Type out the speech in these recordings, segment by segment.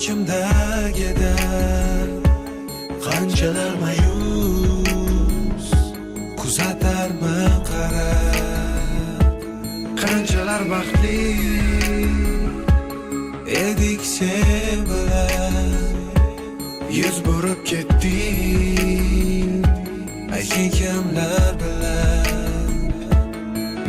ichimdagida qanchalar mayus kuzatarman qarab, qanchalar baxtli edik sen bilan. Yuz burib ketding ayting kimlar bilan.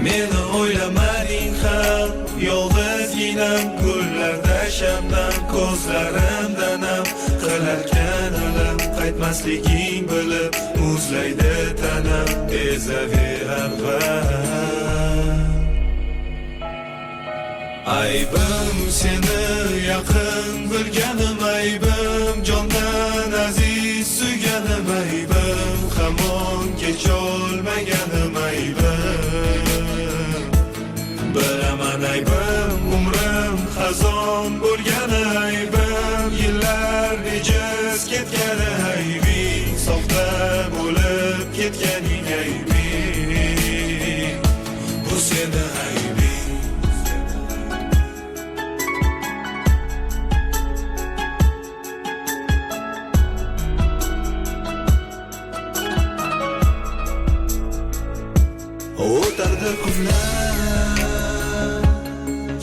Meni o'ylamading ham, yolg'izginam kunlarda shamdan ko'zlarimdan ham qilarkan alam. Qaytmasliging bilib muzlaydi tanam, ezaverar g'am. Aybim seni yaqin bilganim, aybim jondan aziz suyganim, aybim hamon kecholmaganim, aybim bilaman, aybim umrim xazon bo'lgani, aybim yillar nejiz ketgani, aybing soxta bo'lib ketganing, aybing bu seni aybing. O'tardi kunlar,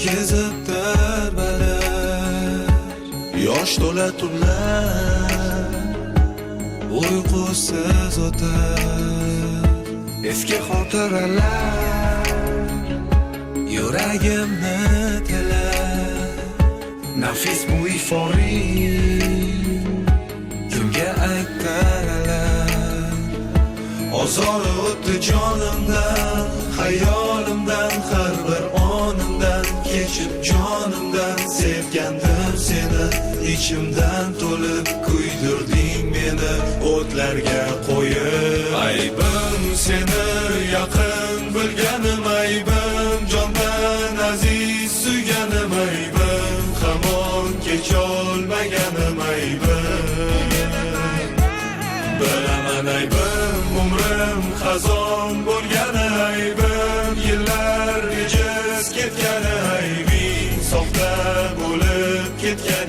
kezib darbalar, yosh to'la tunlar uyqusiz o'tar. Eski xotiralar yuragimni tilar. Nafis bu iforing kimga aytaralar. Ozori o'tdi jonimdan, xayolimdan, har bir onimdan. Kechib jonimdan sevgandim seni, ichimdan to'lib kuydirding meni o'tlarga qo'yib. Aybim seni yaqin bilganim, aybim jondan aziz suyganim, aybim hamon kecholmaganim, aybim bilaman, aybim umrim xazon bo'lgani, aybim yillar nejiz ketgani, aybing soxta bo'lib ketgani.